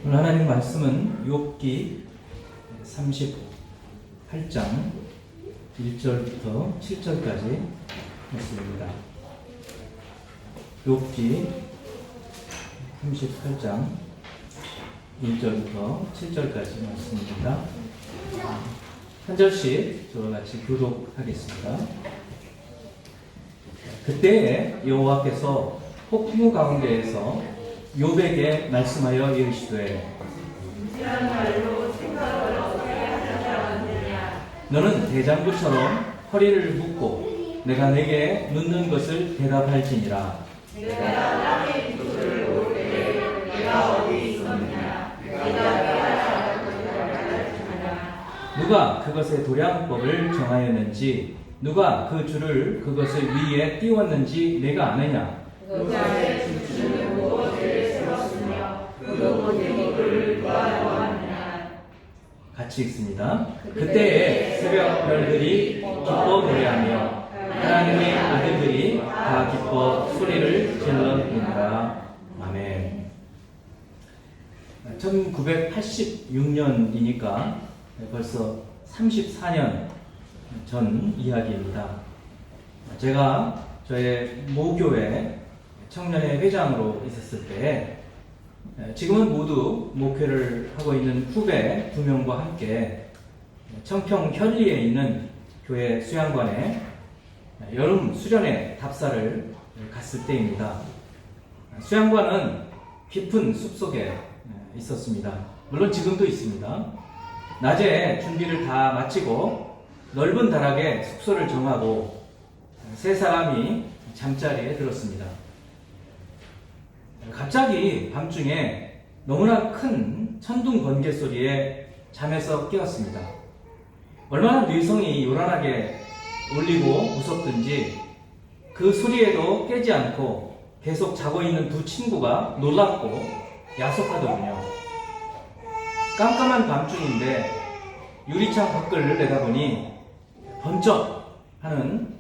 오늘 하나님 말씀은 욥기 38장 1절부터 7절까지 말씀입니다. 욥기 38장 1절부터 7절까지 말씀입니다. 한 절씩 저와 같이 교독하겠습니다. 그때에 여호와께서 폭풍 가운데에서 욥에게 말씀하여 이르시되 너는 대장부처럼 허리를 묶고 내가 내게 묻는 것을 대답할지니라. 누가 그것의 도량법을 정하였는지 누가 그 줄을 그것을 위에 띄웠는지 내가 아느냐. 같이 읽습니다. 그때에 새벽 별들이 기뻐 노래하며 하나님의 아들들이 다 기뻐 소리를 질렀느니라. 아멘. 1986년이니까 벌써 34년 전 이야기입니다. 제가 저의 모교회 청년회 회장으로 있었을 때 지금은 모두 목회를 하고 있는 후배 2명과 함께 청평 현리에 있는 교회 수양관에 여름 수련회 답사를 갔을 때입니다. 수양관은 깊은 숲속에 있었습니다. 물론 지금도 있습니다. 낮에 준비를 다 마치고 넓은 다락에 숙소를 정하고 세 사람이 잠자리에 들었습니다. 갑자기 밤중에 너무나 큰 천둥 번개 소리에 잠에서 깨었습니다. 얼마나 뇌성이 요란하게 울리고 무섭든지 그 소리에도 깨지 않고 계속 자고 있는 두 친구가 놀랍고 야속하더군요. 깜깜한 밤중인데 유리창 밖을 내다보니 번쩍하는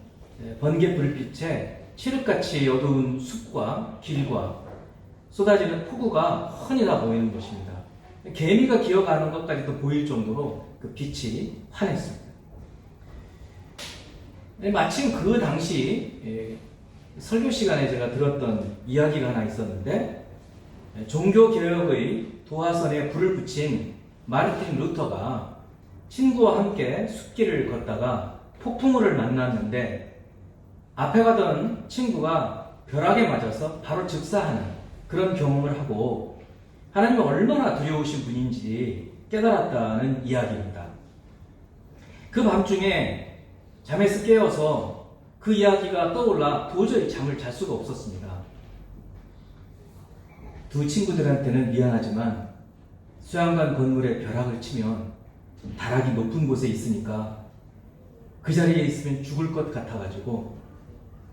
번개 불빛에 칠흑같이 어두운 숲과 길과 쏟아지는 폭우가 훤히 다 보이는 것입니다. 개미가 기어가는 것까지도 보일 정도로 그 빛이 환했습니다. 마침 그 당시 설교 시간에 제가 들었던 이야기가 하나 있었는데 종교개혁의 도화선에 불을 붙인 마르틴 루터가 친구와 함께 숲길을 걷다가 폭풍우를 만났는데 앞에 가던 친구가 벼락에 맞아서 바로 즉사하는 그런 경험을 하고 하나님이 얼마나 두려우신 분인지 깨달았다는 이야기입니다. 그 밤중에 잠에서 깨어서 그 이야기가 떠올라 도저히 잠을 잘 수가 없었습니다. 두 친구들한테는 미안하지만 수양관 건물에 벼락을 치면 다락이 높은 곳에 있으니까 그 자리에 있으면 죽을 것 같아가지고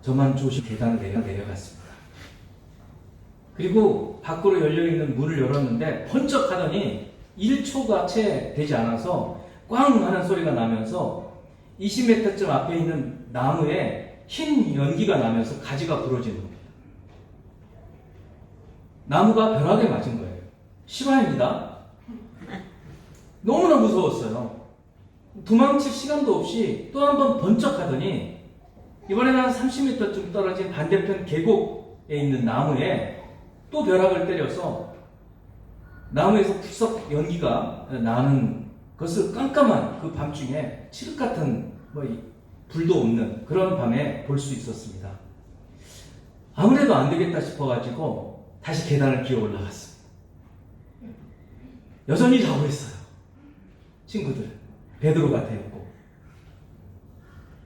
저만 조심 계단을 내려갔습니다. 그리고 밖으로 열려있는 문을 열었는데 번쩍 하더니 1초가 채 되지 않아서 꽝 하는 소리가 나면서 20m쯤 앞에 있는 나무에 흰 연기가 나면서 가지가 부러지는 겁니다. 나무가 벼락에 맞은 거예요. 실화입니다. 너무나 무서웠어요. 도망칠 시간도 없이 또 한 번 번쩍 하더니 이번에는 한 30m쯤 떨어진 반대편 계곡에 있는 나무에 또 벼락을 때려서 나무에서 풀썩 연기가 나는 것을 깜깜한 그 밤중에 칠흑 같은 불도 없는 그런 밤에 볼 수 있었습니다. 아무래도 안 되겠다 싶어가지고 다시 계단을 기어 올라갔습니다. 여전히 자고 있어요. 친구들 베드로가 되었고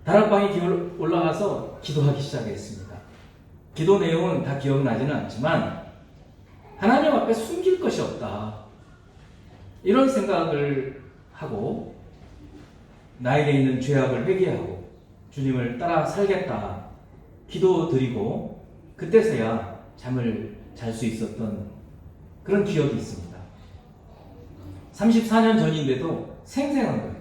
다락방에 기어 올라가서 기도하기 시작했습니다. 기도 내용은 다 기억나지는 않지만 하나님 앞에 숨길 것이 없다. 이런 생각을 하고 나에게 있는 죄악을 회개하고 주님을 따라 살겠다. 기도드리고 그때서야 잠을 잘 수 있었던 그런 기억이 있습니다. 34년 전인데도 생생한 거예요.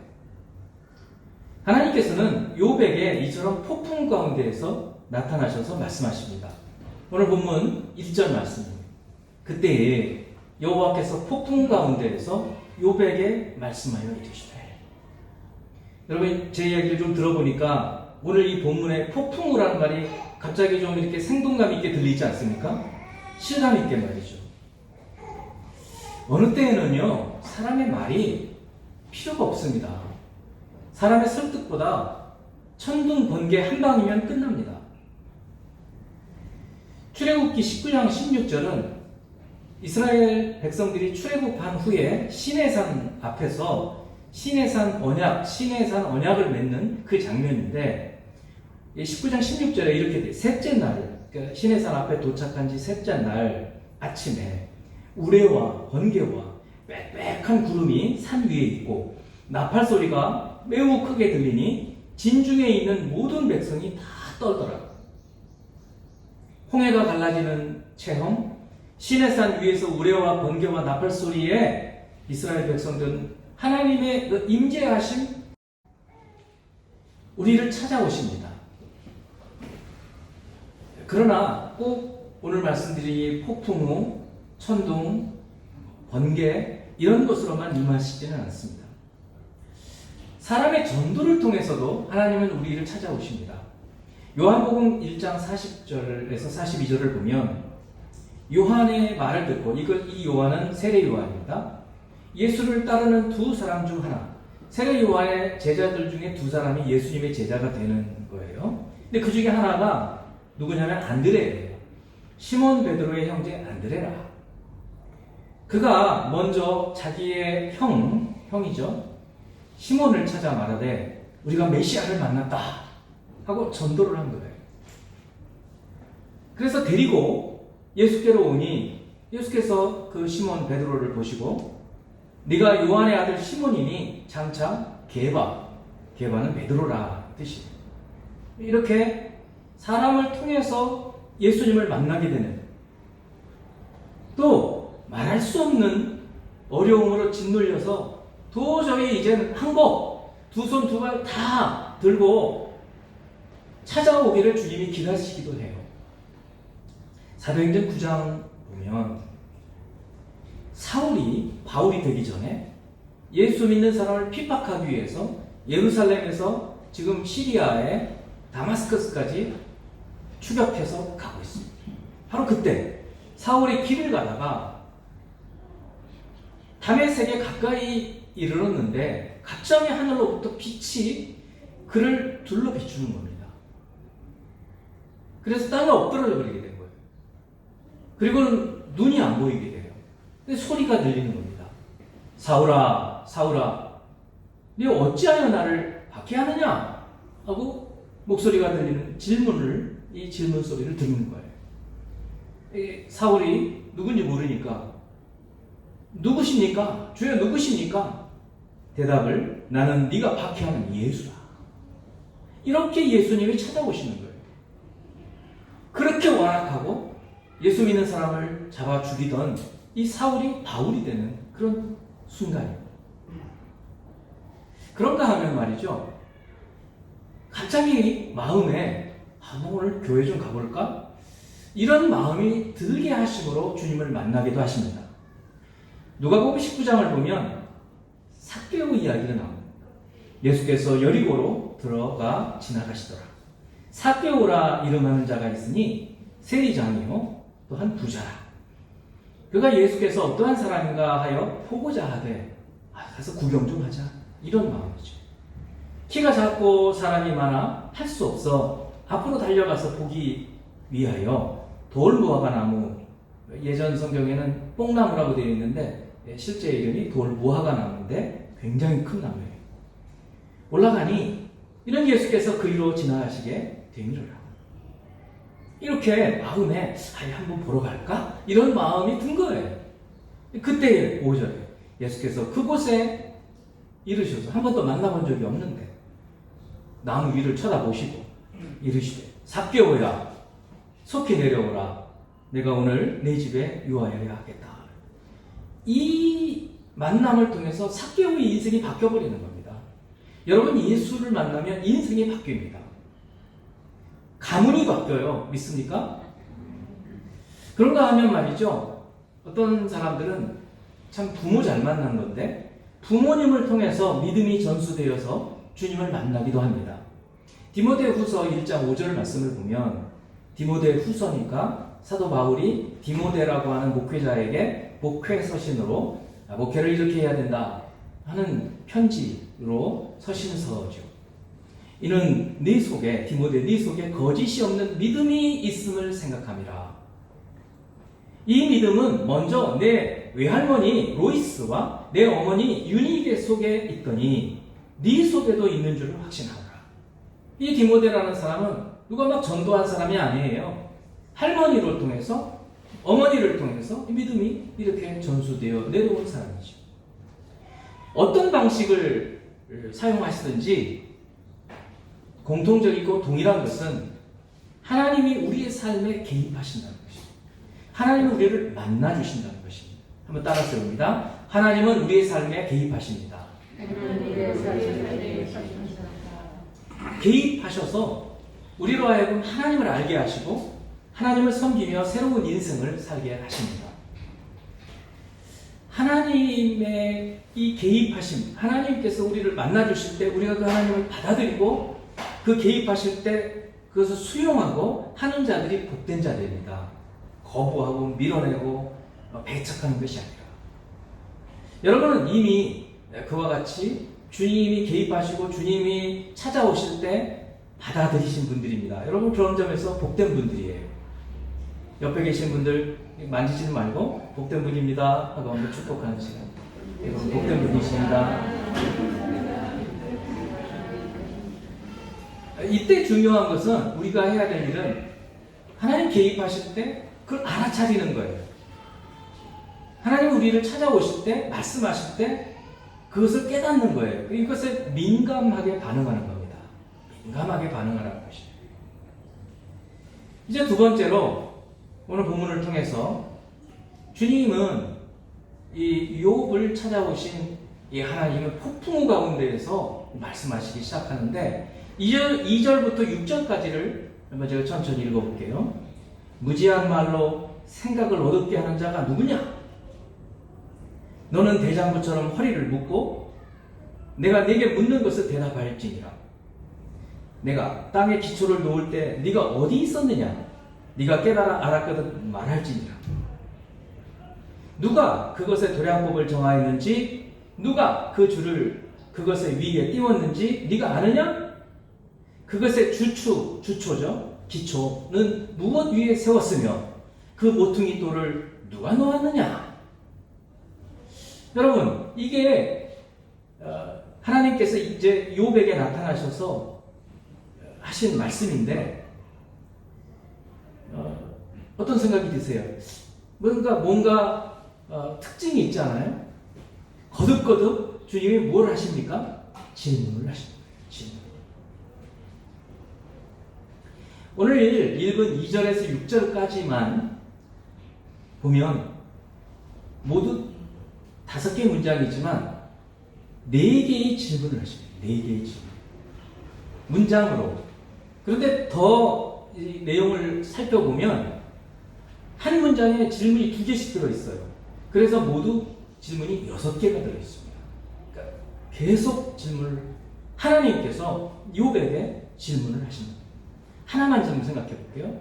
하나님께서는 욥에게 이처럼 폭풍 가운데에서 나타나셔서 말씀하십니다. 오늘 본문 1절 말씀입니다. 그때에 여호와께서 폭풍 가운데에서 욥에게 말씀하여 이르시되. 여러분 제 이야기를 좀 들어보니까 오늘 이 본문에 폭풍우라는 말이 갑자기 좀 이렇게 생동감 있게 들리지 않습니까? 실감 있게 말이죠. 어느 때에는요 사람의 말이 필요가 없습니다. 사람의 설득보다 천둥 번개 한 방이면 끝납니다. 출애굽기 19장 16절은 이스라엘 백성들이 출애굽한 후에 시내산 앞에서 시내산 언약을 맺는 그 장면인데 19장 16절에 이렇게 돼. 셋째 날, 그러니까 시내산 앞에 도착한 지 셋째 날 아침에 우레와 번개와 빽빽한 구름이 산 위에 있고 나팔 소리가 매우 크게 들리니 진중에 있는 모든 백성이 다 떨더라. 홍해가 갈라지는 체험, 시내산 위에서 우레와 번개와 나팔 소리에 이스라엘 백성들은 하나님의 그 임재하심, 우리를 찾아오십니다. 그러나 꼭 오늘 말씀드린 폭풍우, 천둥, 번개 이런 것으로만 임하시지는 않습니다. 사람의 전도를 통해서도 하나님은 우리를 찾아오십니다. 요한복음 1장 40절에서 42절을 보면 요한의 말을 듣고 이 요한은 세례 요한입니다. 예수를 따르는 두 사람 중 하나, 세례 요한의 제자들 중에 두 사람이 예수님의 제자가 되는 거예요. 근데 그 중에 하나가 누구냐면 안드레예요. 시몬 베드로의 형제 안드레라. 그가 먼저 자기의 형이죠. 시몬을 찾아 말하되 우리가 메시아를 만났다 하고 전도를 한 거예요. 그래서 데리고 예수께로 오니 예수께서 그 시몬 베드로를 보시고 네가 요한의 아들 시몬이니 장차 게바는 베드로라 뜻이에요. 이렇게 사람을 통해서 예수님을 만나게 되는, 또 말할 수 없는 어려움으로 짓눌려서 도저히 이제는 항복 두 손 두 발 다 들고 찾아오기를 주님이 기다리시기도 해요. 사도행전 9장 보면 사울이 바울이 되기 전에 예수 믿는 사람을 핍박하기 위해서 예루살렘에서 지금 시리아의 다마스커스까지 추격해서 가고 있습니다. 바로 그때 사울이 길을 가다가 다메섹에 가까이 이르렀는데 갑자기 하늘로부터 빛이 그를 둘러 비추는 겁니다. 그래서 땅에 엎드려 버리게 된 거예요. 그리고는 눈이 안 보이게 돼요. 근데 소리가 들리는 겁니다. 사울아, 사울아, 네 어찌하여 나를 박해하느냐? 하고 목소리가 들리는 이 질문 소리를 듣는 거예요. 사울이 누군지 모르니까 누구십니까? 주여 누구십니까? 대답을 나는 네가 박해하는 예수다. 이렇게 예수님이 찾아오시는 거예요. 그렇게 완악하고 예수 믿는 사람을 잡아 죽이던 이 사울이 바울이 되는 그런 순간입니다. 그런가 하면 말이죠. 갑자기 마음에 나 오늘 교회 좀 가볼까? 이런 마음이 들게 하심으로 주님을 만나기도 하십니다. 누가복음 19장을 보면 삭개오 이야기가 나옵니다. 예수께서 여리고로 들어가 지나가시더라. 삭개오라 이름하는 자가 있으니 세리장이요 또한 부자라. 그가 예수께서 어떠한 사람인가 하여 보고자 하되 가서 구경 좀 하자 이런 마음이죠. 키가 작고 사람이 많아 할 수 없어 앞으로 달려가서 보기 위하여 돌무화과 나무, 예전 성경에는 뽕나무라고 되어 있는데 실제 이름이 돌무화과 나무인데 굉장히 큰 나무예요. 올라가니 이런 예수께서 그 위로 지나가시게 되니라. 이렇게 마음에 한번 보러 갈까? 이런 마음이 든 거예요. 그때 5절에 예수께서 그곳에 이르셔서 한 번도 만나본 적이 없는데 나무 위를 쳐다보시고 이르시되 삭개오야 속히 내려오라. 내가 오늘 내 집에 유하여야 하겠다. 이 만남을 통해서 삭개오의 인생이 바뀌어버리는 겁니다. 여러분 예수를 만나면 인생이 바뀝니다. 가문이 바뀌어요. 믿습니까? 그런가 하면 말이죠. 어떤 사람들은 참 부모 잘 만난 건데 부모님을 통해서 믿음이 전수되어서 주님을 만나기도 합니다. 디모데후서 1장 5절 말씀을 보면 디모데후서니까 사도 바울이 디모데라고 하는 목회자에게 목회 서신으로 목회를 이렇게 해야 된다 하는 편지로 서신서죠. 이는 네 속에 디모데 네 속에 거짓이 없는 믿음이 있음을 생각함이라. 이 믿음은 먼저 내 외할머니 로이스와 내 어머니 유니게 속에 있더니 네 속에도 있는 줄을 확신하라. 이 디모데라는 사람은 누가 막 전도한 사람이 아니에요. 할머니를 통해서 어머니를 통해서 이 믿음이 이렇게 전수되어 내려온 사람이죠. 어떤 방식을 사용하시든지 공통적이고 동일한 것은 하나님이 우리의 삶에 개입하신다는 것입니다. 하나님은 우리를 만나주신다는 것입니다. 한번 따라서 봅니다. 하나님은 우리의 삶에 개입하십니다. 개입하셔서 우리로 하여금 하나님을 알게 하시고 하나님을 섬기며 새로운 인생을 살게 하십니다. 하나님의 이 개입하심, 하나님께서 우리를 만나주실 때 우리가 그 하나님을 받아들이고 그 개입하실 때 그것을 수용하고 하는 자들이 복된 자들입니다. 거부하고 밀어내고 배척하는 것이 아니라. 여러분은 이미 그와 같이 주님이 개입하시고 주님이 찾아오실 때 받아들이신 분들입니다. 여러분 그런 점에서 복된 분들이에요. 옆에 계신 분들 만지지는 말고 복된 분입니다 하고 한번 축복하는 시간. 여러분 복된 분이십니다. 이때 중요한 것은 우리가 해야 될 일은 하나님 개입하실 때 그걸 알아차리는 거예요. 하나님 우리를 찾아오실 때 말씀하실 때 그것을 깨닫는 거예요. 이것에 민감하게 반응하는 겁니다. 민감하게 반응하라는 것이에요. 이제 두 번째로 오늘 본문을 통해서 주님은 이 욥을 찾아오신 이 하나님은 폭풍우 가운데에서 말씀하시기 시작하는데 2절부터 6절까지를 한번 제가 천천히 읽어볼게요. 무지한 말로 생각을 어둡게 하는 자가 누구냐? 너는 대장부처럼 허리를 묶고 내가 네게 묻는 것을 대답할지니라. 내가 땅에 기초를 놓을 때 네가 어디 있었느냐? 네가 깨달아 알았거든 말할지니라. 누가 그것의 도량법을 정하였는지 누가 그 줄을 그것의 위에 띄웠는지 네가 아느냐? 그것의 주초죠. 기초는 무엇 위에 세웠으며 그 모퉁이 돌을 누가 놓았느냐? 여러분 이게 하나님께서 이제 욥에게 나타나셔서 하신 말씀인데 어떤 생각이 드세요? 뭔가 특징이 있잖아요. 거듭거듭 주님이 뭘 하십니까? 질문을 하십니다. 질문. 오늘 읽은 2절에서 6절까지만 보면 모두 5개의 문장이지만 4개의 질문을 하십니다. 4개의 질문. 문장으로. 그런데 더 이 내용을 살펴보면 한 문장에 질문이 2개씩 들어있어요. 그래서 모두 질문이 6개가 들어있습니다. 그러니까 계속 질문을 하나님께서 욥에게 질문을 하십니다. 하나만 좀 생각해 볼게요.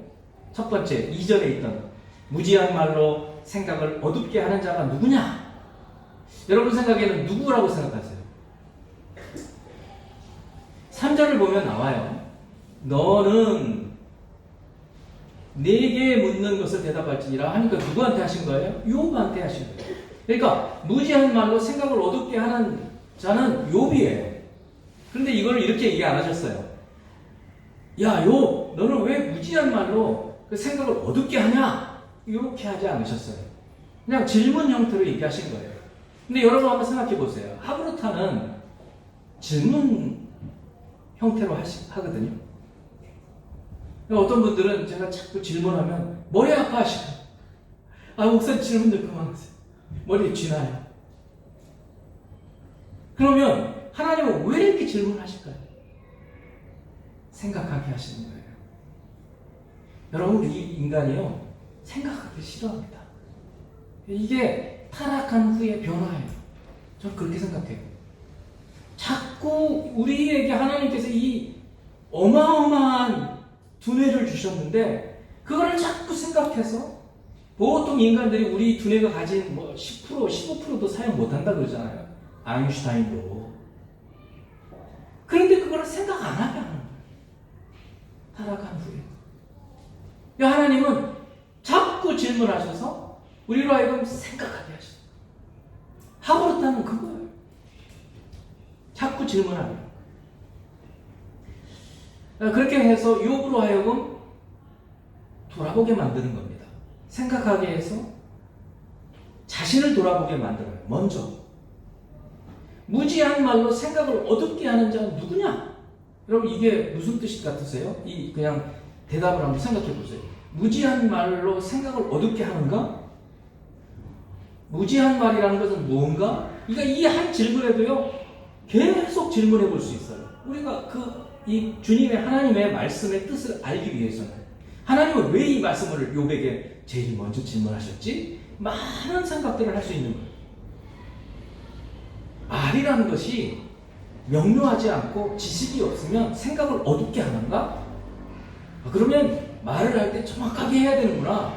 첫 번째 2절에 있던 무지한 말로 생각을 어둡게 하는 자가 누구냐? 여러분 생각에는 누구라고 생각하세요? 3절을 보면 나와요. 너는 네게 묻는 것을 대답할지니라 하니까 누구한테 하신 거예요? 욥한테 하신 거예요. 그러니까 무지한 말로 생각을 어둡게 하는 자는 욥이에요. 그런데 이걸 이렇게 얘기 안 하셨어요. 야, 욥, 너는 왜 무지한 말로 그 생각을 어둡게 하냐? 이렇게 하지 않으셨어요. 그냥 질문 형태로 얘기하신 거예요. 근데 여러분 한번 생각해 보세요. 하브루타는 질문 형태로 하거든요. 어떤 분들은 제가 자꾸 질문하면 머리 아파하시고, 목사님 질문 좀 그만하세요. 머리에 쥐나요. 그러면 하나님은 왜 이렇게 질문하실까요? 생각하게 하시는 거예요. 여러분, 우리 인간이요, 생각하기 싫어합니다. 이게 타락한 후의 변화예요. 저는 그렇게 생각해요. 자꾸 우리에게 하나님께서 이 어마어마한 두뇌를 주셨는데 그거를 자꾸 생각해서 보통 인간들이 우리 두뇌가 가진 10%, 15%도 사용 못한다 그러잖아요. 아인슈타인도. 그런데 그거를 생각 안 하게 하는 거예요. 타락한 후에. 하나님은 자꾸 질문하셔서 우리로 하여금 생각하게 하셔요. 하버릇하면 그거예요. 자꾸 질문하면. 그렇게 해서 욥으로 하여금 돌아보게 만드는 겁니다. 생각하게 해서 자신을 돌아보게 만들어요. 먼저. 무지한 말로 생각을 어둡게 하는 자는 누구냐? 여러분 이게 무슨 뜻 같으세요? 그냥 대답을 한번 생각해 보세요. 무지한 말로 생각을 어둡게 하는가? 무지한 말이라는 것은 뭔가? 그러니까 이 한 질문에도요 계속 질문해 볼 수 있어요. 우리가 이 주님의 하나님의 말씀의 뜻을 알기 위해서는 하나님은 왜 이 말씀을 욥에게 제일 먼저 질문하셨지? 많은 생각들을 할 수 있는 거예요. 말이라는 것이 명료하지 않고 지식이 없으면 생각을 어둡게 하는가? 그러면 말을 할 때 정확하게 해야 되는구나.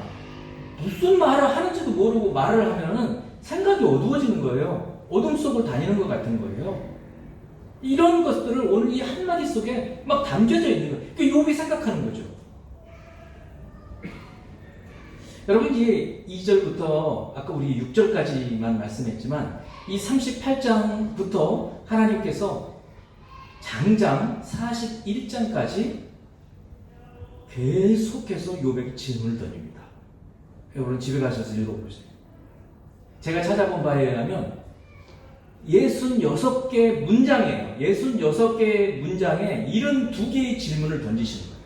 무슨 말을 하는지도 모르고 말을 하면은 생각이 어두워지는 거예요. 어둠 속을 다니는 것 같은 거예요. 이런 것들을 오늘 이 한마디 속에 막 담겨져 있는 거예요. 그 욥이 생각하는 거죠. 여러분 이제 2절부터 아까 우리 6절까지만 말씀했지만 이 38장부터 하나님께서 장장 41장까지 계속해서 욥에게 질문을 던집니다. 여러분 집에 가셔서 읽어보세요. 제가 찾아본 바에 의하면 66개 문장이에요. 66개 문장에 72개의 질문을 던지시는 거예요.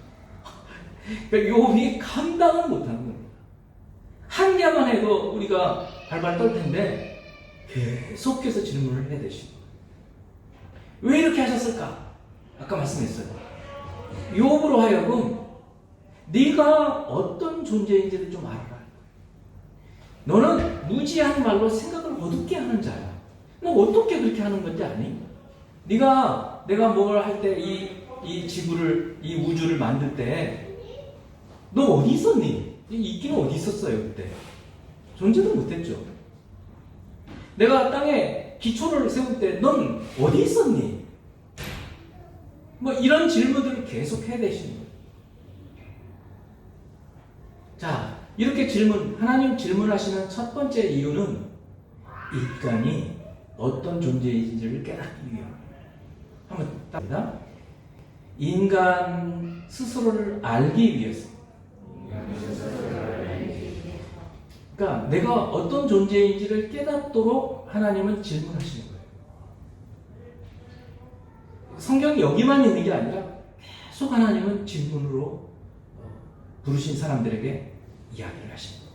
그러니까 욥이 감당을 못하는 겁니다. 한 개만 해도 우리가 발발 떨 텐데 계속해서 질문을 해야 되시고 왜 이렇게 하셨을까? 아까 말씀했어요. 욥으로 하여금 네가 어떤 존재인지를 좀 알아라. 너는 무지한 말로 생각을 어둡게 하는 자야. 너 어떻게 그렇게 하는 건지 아니? 내가 뭘 할 때 이 지구를 이 우주를 만들 때 너 어디 있었니? 있기는 어디 있었어요 그때? 존재도 못했죠. 내가 땅에 기초를 세울 때 넌 어디 있었니? 이런 질문들을 계속 해야 되시는 거예요. 자, 이렇게 하나님 질문하시는 첫 번째 이유는 인간이 어떤 존재인지를 깨닫기 위함. 한번 답니다. 인간 스스로를 알기 위해서. 그러니까 내가 어떤 존재인지를 깨닫도록 하나님은 질문하시는 거예요. 성경이 여기만 있는 게 아니라 계속 하나님은 질문으로 부르신 사람들에게 이야기를 하십니다.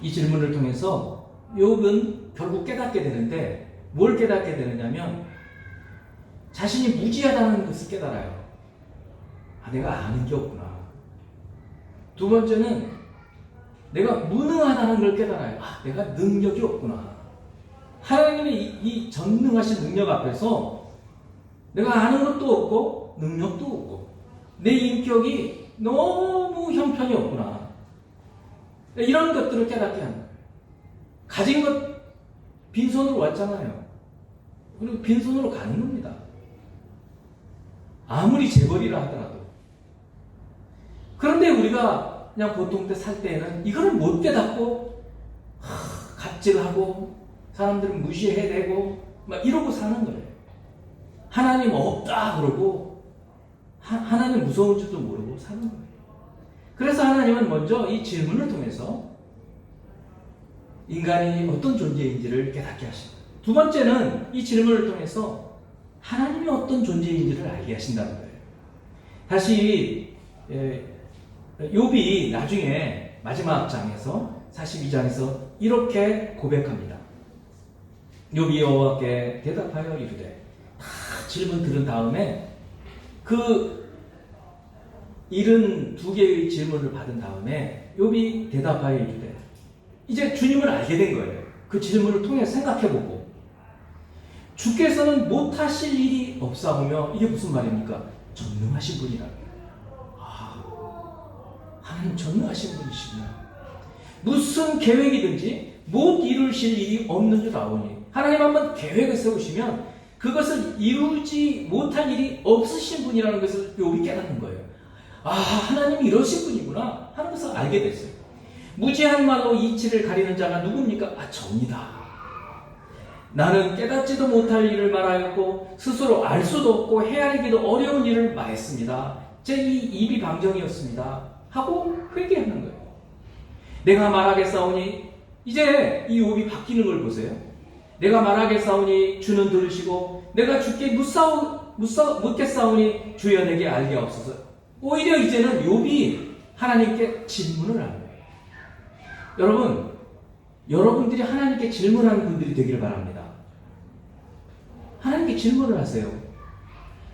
이 질문을 통해서 욥은 결국 깨닫게 되는데 뭘 깨닫게 되느냐면 자신이 무지하다는 것을 깨달아요. 내가 아는 게 없구나. 두 번째는 내가 무능하다는 걸 깨달아요. 내가 능력이 없구나. 하나님의 이 전능하신 능력 앞에서 내가 아는 것도 없고 능력도 없고 내 인격이 너무 형편이 없구나. 이런 것들을 깨닫게 하는 거예요. 가진 것 빈손으로 왔잖아요. 그리고 빈손으로 가는 겁니다. 아무리 재벌이라 하더라도. 그런데 우리가 그냥 보통 때 살 때에는 이거를 못 깨닫고 갑질하고 사람들은 무시해대고 막 이러고 사는 거예요. 하나님 없다 그러고 하나님 무서운 줄도 모르고 사는 거예요. 그래서 하나님은 먼저 이 질문을 통해서 인간이 어떤 존재인지를 깨닫게 하십니다. 두 번째는 이 질문을 통해서 하나님이 어떤 존재인지를 알게 하신다는 거예요. 다시 욥이 나중에 마지막 장에서 42장에서 이렇게 고백합니다. 욥이 여호와께 대답하여 이르되, 다 질문 들은 다음에 그 72개의 질문을 받은 다음에 욥이 대답하여 이르되, 이제 주님을 알게 된 거예요. 그 질문을 통해 생각해보고 주께서는 못하실 일이 없사오며 이게 무슨 말입니까? 전능하신 분이라는 거예요. 하나님 전능하신 분이시구나. 무슨 계획이든지 못 이루실 일이 없는 줄 아오니 하나님 한번 계획을 세우시면 그것을 이루지 못할 일이 없으신 분이라는 것을 욥이 깨닫는 거예요. 하나님이 이러신 분이구나 하는 것을 알게 됐어요. 무지한 말로 이치를 가리는 자가 누굽니까? 저입니다. 나는 깨닫지도 못할 일을 말하였고 스스로 알 수도 없고 헤아리기도 어려운 일을 말했습니다. 제 이 입이 방정이었습니다. 하고 회개하는 거예요. 내가 말하겠사오니 이제 이 욥이 바뀌는 걸 보세요. 내가 말하겠사오니 주는 들으시고 내가 주께 묻겠사오니 주여 내게 알게 없어서. 오히려 이제는 욥이 하나님께 질문을 하는 거예요. 여러분들이 하나님께 질문하는 분들이 되기를 바랍니다. 하나님께 질문을 하세요.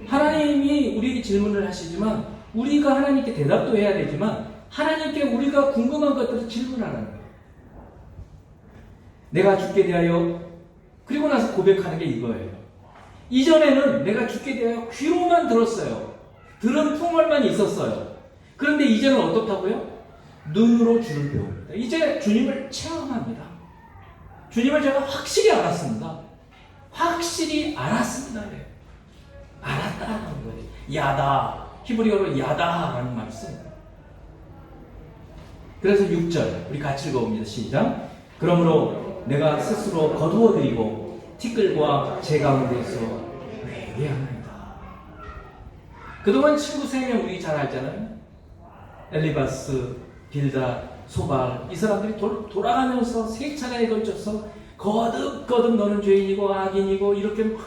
하나님이 우리에게 질문을 하시지만 우리가 하나님께 대답도 해야 되지만 하나님께 우리가 궁금한 것들을 질문하라는 거예요. 내가 주께 대하여 그리고 나서 고백하는 게 이거예요. 이전에는 내가 주께 대하여 귀로만 들었어요. 들은 풍월만 있었어요. 그런데 이제는 어떻다고요? 눈으로 주를 배웁니다. 이제 주님을 체험합니다. 주님을 제가 확실히 알았습니다. 확실히 알았습니다. 네. 알았다라는 거예요. 야다. 히브리어로 야다라는 말을 씁니다. 그래서 6절 우리 같이 읽어봅니다. 시작. 그러므로 내가 스스로 거두어드리고 티끌과 제 가운데서 회개하나이다. 그동안 친구 3명 우리 잘 알잖아요. 엘리바스, 빌다, 소발 이 사람들이 돌아가면서 3차례에 걸쳐서 거듭거듭 너는 죄인이고 악인이고 이렇게 막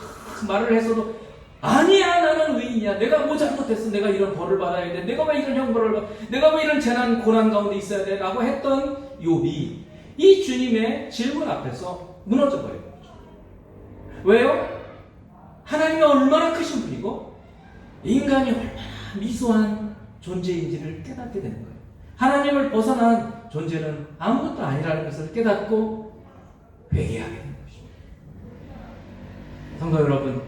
말을 했어도 아니야 나는 의인이야. 내가 뭐 잘못했어. 내가 이런 벌을 받아야 돼. 내가 왜 이런 형벌을 받아. 내가 왜 이런 재난 고난 가운데 있어야 돼. 라고 했던 욥이 이 주님의 질문 앞에서 무너져 버린 거죠. 왜요? 하나님이 얼마나 크신 분이고 인간이 얼마나 미소한 존재인지를 깨닫게 되는 거예요. 하나님을 벗어난 존재는 아무것도 아니라는 것을 깨닫고 회개하게 되는 것입니다. 성도 여러분,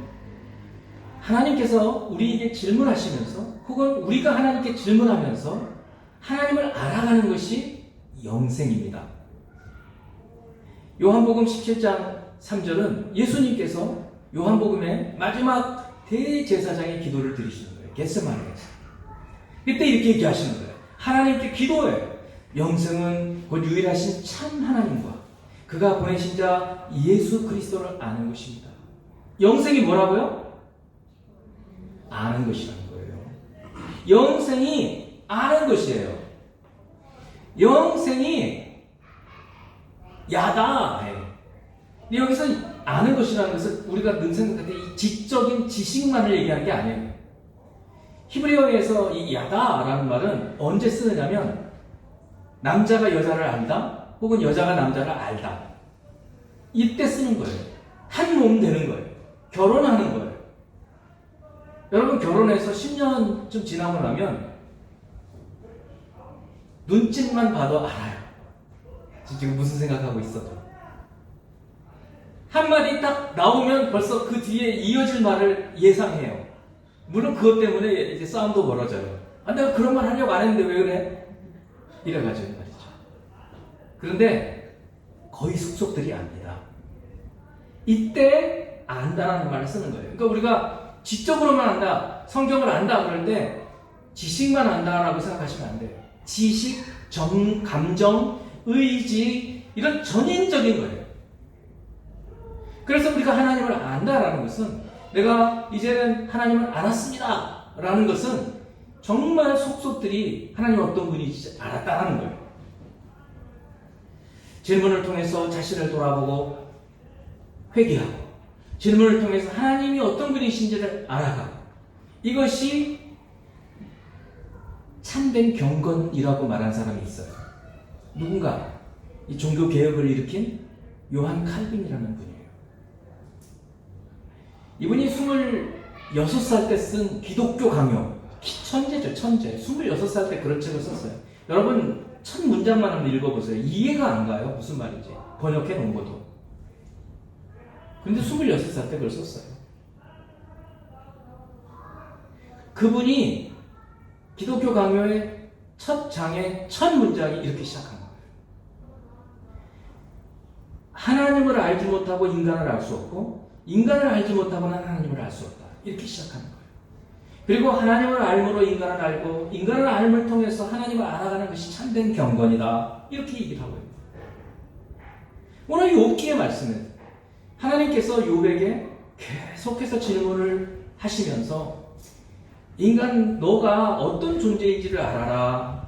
하나님께서 우리에게 질문하시면서 혹은 우리가 하나님께 질문하면서 하나님을 알아가는 것이 영생입니다. 요한복음 17장 3절은 예수님께서 요한복음의 마지막 대제사장의 기도를 드리시는 거예요. 겟세마네에서. 그때 이렇게 얘기하시는 거예요. 하나님께 기도해요. 영생은 곧 유일하신 참 하나님과 그가 보내신 자 예수 그리스도를 아는 것입니다. 영생이 뭐라고요? 아는 것이라는 거예요. 영생이 아는 것이에요. 영생이 야다. 근데 여기서 아는 것이라는 것은 우리가 늘 생각할 때 이 지적인 지식만을 얘기하는 게 아니에요. 히브리어에서 이 야다라는 말은 언제 쓰느냐면 남자가 여자를 안다 혹은 여자가 남자를 알다 이때 쓰는 거예요. 한 몸 되는 거예요. 결혼하는 거예요. 여러분 결혼해서 10년쯤 지나고 나면 눈짓만 봐도 알아요. 지금 무슨 생각하고 있어도. 한마디 딱 나오면 벌써 그 뒤에 이어질 말을 예상해요. 물론 그것 때문에 이제 싸움도 벌어져요. 내가 그런 말 하려고 안 했는데 왜 그래? 이래가지고 말이죠. 그런데 거의 숙속들이 압니다. 이때 안다라는 말을 쓰는 거예요. 그러니까 우리가 지적으로만 안다, 성경을 안다 그럴 때 지식만 안다라고 생각하시면 안 돼요. 지식, 감정, 의지 이런 전인적인 거예요. 그래서 우리가 하나님을 안다라는 것은 내가 이제는 하나님을 알았습니다 라는 것은 정말 속속들이 하나님 어떤 분인지 알았다라는 거예요. 질문을 통해서 자신을 돌아보고 회개하고 질문을 통해서 하나님이 어떤 분이신지를 알아가고 이것이 참된 경건이라고 말한 사람이 있어요. 누군가 이 종교 개혁을 일으킨 요한 칼빈이라는 분이에요. 이분이 26살 때 쓴 기독교 강요 천재죠. 천재. 26살 때 그런 책을 썼어요. 여러분 첫 문장만 한번 읽어보세요. 이해가 안 가요. 무슨 말인지. 번역해 놓은 것도. 근데 26살 때 그걸 썼어요. 그분이 기독교 강요의 첫 장의 첫 문장이 이렇게 시작한 거예요. 하나님을 알지 못하고 인간을 알 수 없고 인간을 알지 못하고는 하나님을 알 수 없다. 이렇게 시작하는 거예요. 그리고 하나님을 알므로 인간을 알고 인간을 알음을 통해서 하나님을 알아가는 것이 참된 경건이다. 이렇게 얘기를 하고 있습니다. 오늘 욥기의 말씀은 하나님께서 욥에게 계속해서 질문을 하시면서 인간 너가 어떤 존재인지를 알아라.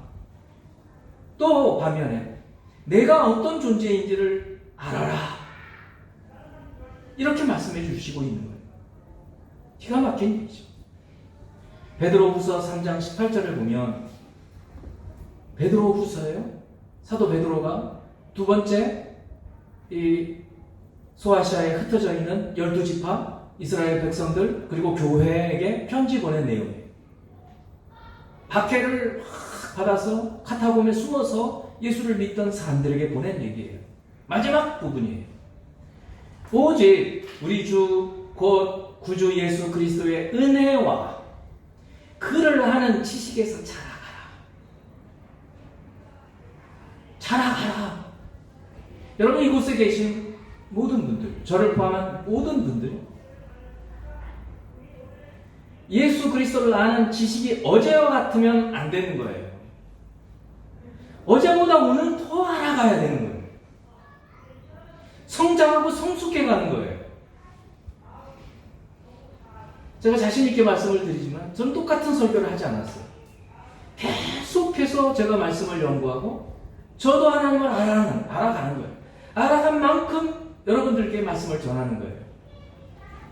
또 반면에 내가 어떤 존재인지를 알아라. 이렇게 말씀해 주시고 있는 거예요. 기가 막힌 일이죠. 베드로후서 3장 18절을 보면 베드로후서예요. 사도 베드로가 두 번째 이 소아시아에 흩어져 있는 12지파 이스라엘 백성들 그리고 교회에게 편지 보낸 내용이에요. 박해를 받아서 카타콤에 숨어서 예수를 믿던 사람들에게 보낸 얘기예요. 마지막 부분이에요. 오직 우리 주 곧 구주 예수 그리스도의 은혜와 그를 아는 지식에서 자라가라. 여러분 이곳에 계신 모든 분들, 저를 포함한 모든 분들 예수 그리스도를 아는 지식이 어제와 같으면 안 되는 거예요. 어제보다 오늘 더 알아가야 되는 거예요. 성장하고 성숙해가는 거예요. 제가 자신 있게 말씀을 드리지만 저는 똑같은 설교를 하지 않았어요. 계속해서 제가 말씀을 연구하고 저도 하나님을 알아가는 거예요. 알아간 만큼 여러분들께 말씀을 전하는 거예요.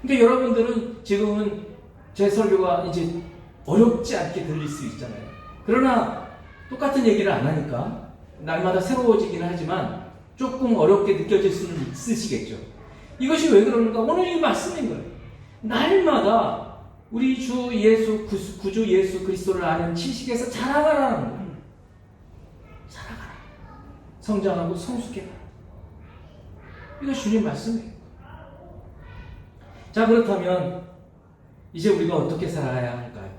그러니까 여러분들은 지금은 제 설교가 이제 어렵지 않게 들릴 수 있잖아요. 그러나 똑같은 얘기를 안 하니까 날마다 새로워지기는 하지만 조금 어렵게 느껴질 수는 있으시겠죠. 이것이 왜 그러는가? 오늘 이 말씀인 거예요. 날마다 우리 주 예수 구주 예수 그리스도를 아는 지식에서 자라가라는 거예요. 자라가라. 성장하고 성숙해라. 이거 주님 말씀이에요. 자, 그렇다면 이제 우리가 어떻게 살아야 할까요?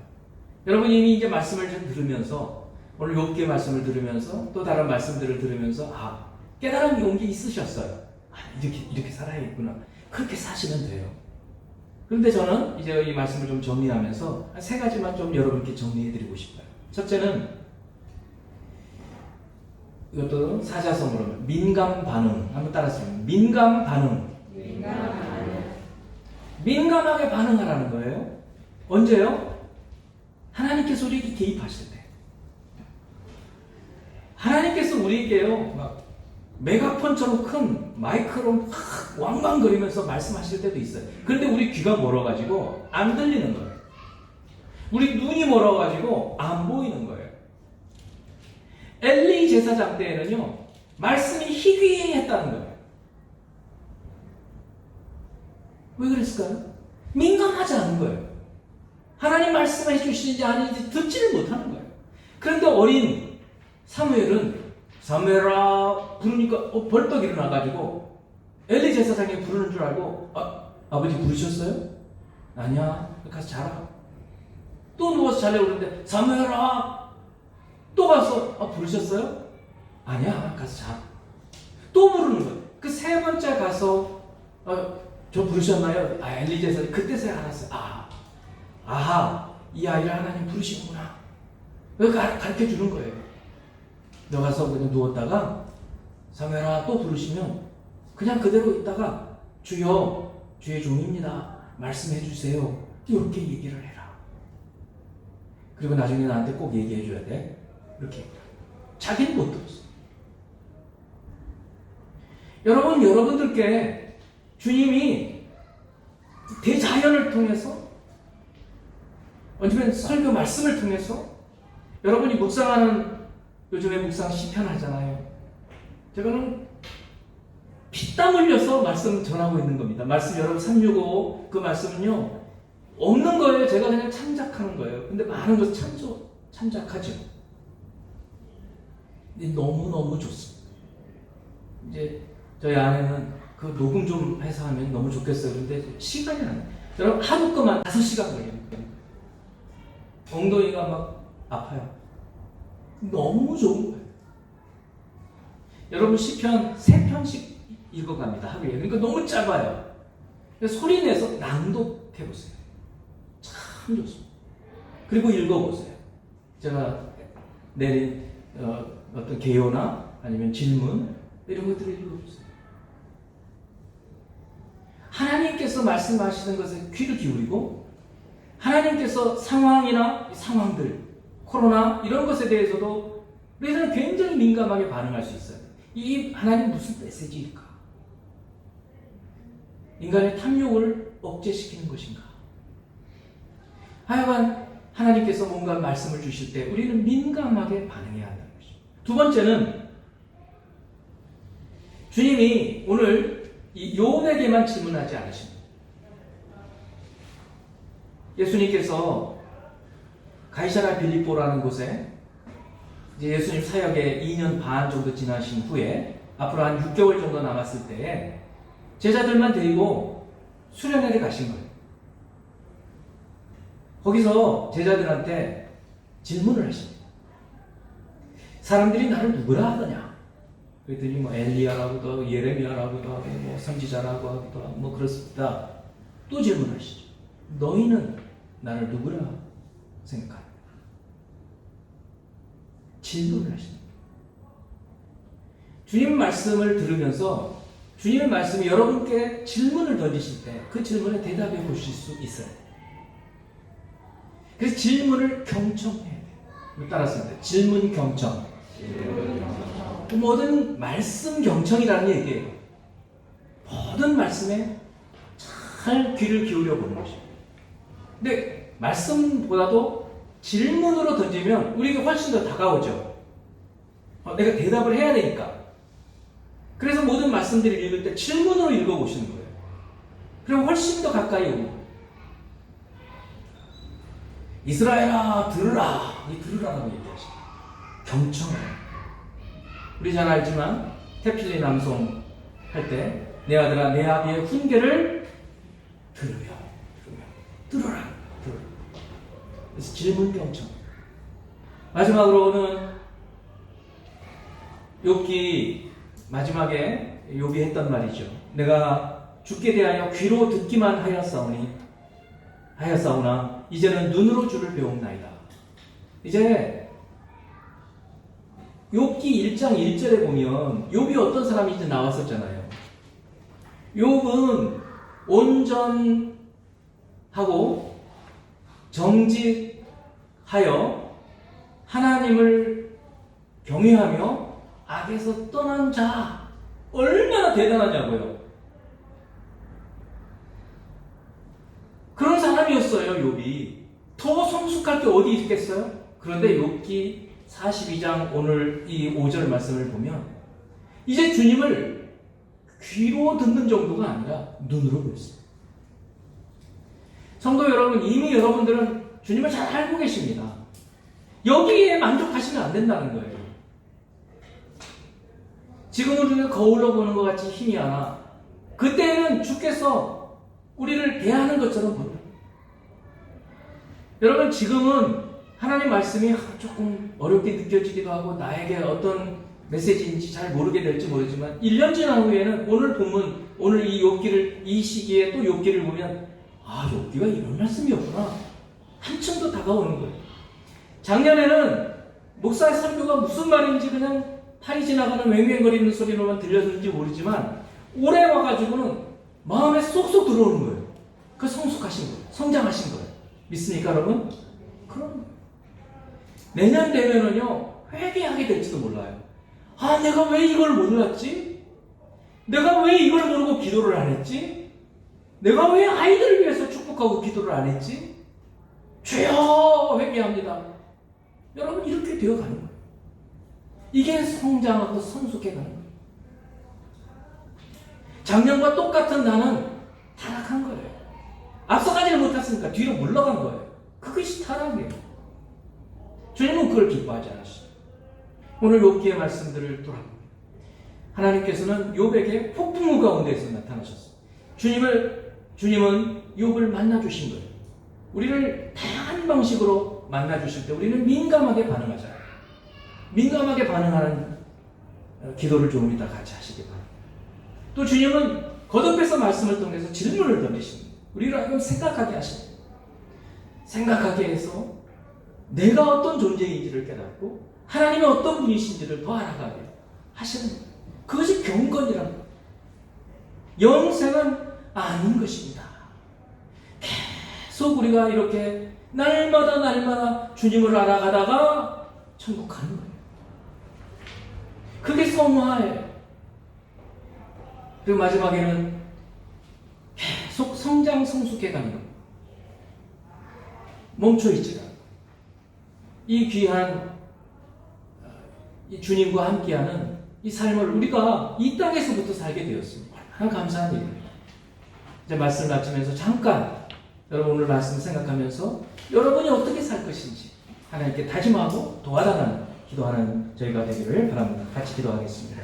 여러분이 이미 이제 말씀을 좀 들으면서 오늘 욥기의 말씀을 들으면서 또 다른 말씀들을 들으면서 깨달은 용기 있으셨어요. 이렇게 살아야겠구나. 그렇게 사시면 돼요. 그런데 저는 이제 이 말씀을 좀 정리하면서 세 가지만 좀 여러분께 정리해드리고 싶어요. 첫째는 이것도 사자성어로 민감 반응. 한번 따라하세요. 민감 반응. 민감하게 반응하라는 거예요. 언제요? 하나님께서 우리에게 개입하실 때. 하나님께서 우리에게요, 막 메가폰처럼 큰 마이크로 막 왕왕거리면서 말씀하실 때도 있어요. 그런데 우리 귀가 멀어가지고 안 들리는 거예요. 우리 눈이 멀어가지고 안 보이는 거예요. 엘리 제사장 때에는요, 말씀이 희귀했다는 거예요. 왜 그랬을까요? 민감하지 않은 거예요. 하나님 말씀해 주시는지 아닌지 듣지를 못하는 거예요. 그런데 어린 사무엘은 사무엘아 부르니까 벌떡 일어나가지고 엘리 제사장이 부르는 줄 알고 아버지 부르셨어요? 아니야. 가서 자라. 또 누워서 자려고 그러는데 사무엘아 또 가서 부르셨어요? 아니야. 가서 자. 또 부르는 거예요. 그 세 번째 가서 저 부르셨나요? 엘리 제사장이 그때서야 알았어요. 이 아이를 하나님 부르시는구나. 가르쳐 주는 거예요. 너 가서 그냥 누웠다가 사무엘아 또 부르시면 그냥 그대로 있다가 주여 주의 종입니다. 말씀해 주세요. 이렇게 얘기를 해라. 그리고 나중에 나한테 꼭 얘기해 줘야 돼. 이렇게. 자기는 못 들었어. 여러분들께 주님이 대자연을 통해서 아니면 설교 말씀을 통해서 여러분이 묵상하는 요즘에 묵상 시편 하잖아요. 제가는 피땀 흘려서 말씀 전하고 있는 겁니다. 말씀 여러분 365 그 말씀은요 없는 거예요. 제가 그냥 참작하는 거예요. 근데 많은 것을 참작하죠. 너무너무 좋습니다. 이제 저희 아내는 그 녹음 좀 해서 하면 너무 좋겠어요. 근데 시간이 안 돼요. 여러분, 하루 동안 5시간 걸려요. 엉덩이가 막 아파요. 너무 좋은 거예요. 여러분, 시편 3편씩 읽어갑니다. 하루에. 그러니까 너무 짧아요. 소리 내서 낭독해보세요. 참 좋습니다. 그리고 읽어보세요. 제가 내린 어떤 개요나 아니면 질문 이런 것들을 읽어보세요. 하나님께서 말씀하시는 것에 귀를 기울이고 하나님께서 상황이나 상황들, 코로나 이런 것에 대해서도 우리는 굉장히 민감하게 반응할 수 있어요. 이 하나님 무슨 메시지일까? 인간의 탐욕을 억제시키는 것인가? 하여간 하나님께서 뭔가 말씀을 주실 때 우리는 민감하게 반응해야 한다는 것이죠. 두 번째는 주님이 오늘 이 욥에게만 질문하지 않으십니다. 예수님께서 가이사랴 빌립보라는 곳에 이제 예수님 사역에 2년 반 정도 지나신 후에 앞으로 한 6개월 정도 남았을 때에 제자들만 데리고 수련회를 가신 거예요. 거기서 제자들한테 질문을 하십니다. 사람들이 나를 누구라 하더냐? 그랬더니 뭐 엘리야라고도 하고 예레미야라고도 하고 뭐 선지자라고 하기도 하고 뭐 그렇습니다. 또 질문하시죠. 너희는 나를 누구라 생각하냐? 질문을 하십니다. 주님 말씀을 들으면서 주님의 말씀이 여러분께 질문을 던지실 때 그 질문에 대답해 보실 수 있어요. 그래서 질문을 경청해야 돼요. 따라서 질문 경청. 모든 말씀 경청이라는 얘기예요. 모든 말씀에 잘 귀를 기울여 보는 것입니다. 근데 말씀보다도 질문으로 던지면 우리에게 훨씬 더 다가오죠. 내가 대답을 해야 되니까. 그래서 모든 말씀들을 읽을 때 질문으로 읽어보시는 거예요. 그럼 훨씬 더 가까이 오는 거예요. 이스라엘아 들으라. 이 들으라라고 얘기하시죠. 경청해요. 우리 잘 알지만 태필리 남송 할 때 내 아들아 내 아비의 훈계를 들어라. 그래서 질문 경청. 마지막으로는 욥기 마지막에 욥이 했던 말이죠. 내가 주께 대하여 귀로 듣기만 하였사오나 이제는 눈으로 주를 배움나이다. 이제 욥기 1장 1절에 보면 욥이 어떤 사람인지 나왔었잖아요. 욥은 온전하고 정직하여 하나님을 경외하며 악에서 떠난 자, 얼마나 대단하냐고요. 그런 사람이었어요. 욥이 더 성숙할 게 어디 있겠어요? 그런데 욥기 42장 오늘 이 5절 말씀을 보면 이제 주님을 귀로 듣는 정도가 아니라 눈으로 보였습니다. 성도 여러분, 이미 여러분들은 주님을 잘 알고 계십니다. 여기에 만족하시면 안 된다는 거예요. 지금은 우리가 거울로 보는 것 같이 힘이 하나 그때는 주께서 우리를 대하는 것처럼 보여요. 여러분, 지금은 하나님 말씀이 조금 어렵게 느껴지기도 하고 나에게 어떤 메시지인지 잘 모르게 될지 모르지만 1년 지난 후에는 오늘 본문, 오늘 이 욥기를 이 시기에 또 욥기를 보면 욥기가 이런 말씀이었구나. 한층 더 다가오는 거예요. 작년에는 목사의 설교가 무슨 말인지 그냥 팔이 지나가는 왱왱거리는 소리로만 들렸는지 모르지만 올해 와가지고는 마음에 쏙쏙 들어오는 거예요. 그 성숙하신 거예요. 성장하신 거예요. 믿습니까 여러분? 그럼 내년 되면은요 회개하게 될지도 몰라요. 내가 왜 이걸 몰랐지? 내가 왜 이걸 모르고 기도를 안 했지? 내가 왜 아이들을 위해서 축복하고 기도를 안 했지? 죄여 회개합니다. 여러분 이렇게 되어가는 거예요. 이게 성장하고 성숙해가는 거예요. 작년과 똑같은 나는 타락한 거예요. 앞서가지를 못했으니까 뒤로 물러간 거예요. 그것이 타락이에요. 주님은 그걸 기뻐하지 않으시죠. 오늘 욥기의 말씀들을 돌아봅니다. 하나님께서는 욥에게 폭풍우 가운데에서 나타나셨어요. 주님은 욥을 만나주신 거예요. 우리를 다양한 방식으로 만나주실 때 우리는 민감하게 반응하잖아요. 민감하게 반응하는 기도를 좀 이따 같이 하시기 바랍니다. 또 주님은 거듭해서 말씀을 통해서 질문을 던지십니다. 우리를 하여금 생각하게 하십니다. 생각하게 해서 내가 어떤 존재인지를 깨닫고 하나님이 어떤 분이신지를 더 알아가게 하시는 거예요. 그것이 경건이랍니다. 영생은 아닌 것입니다. 계속 우리가 이렇게 날마다 주님을 알아가다가 천국 가는 거예요. 그게 성화예요. 그리고 마지막에는 계속 성장 성숙해가는 겁니다. 멈춰있지 않고 이 귀한 이 주님과 함께하는 이 삶을 우리가 이 땅에서부터 살게 되었습니다. 얼마나 감사한 일입니다. 이제 말씀을 마치면서 잠깐 여러분 오늘 말씀 생각하면서 여러분이 어떻게 살 것인지 하나님께 다짐하고 도와달라는 기도하는 저희가 되기를 바랍니다. 같이 기도하겠습니다.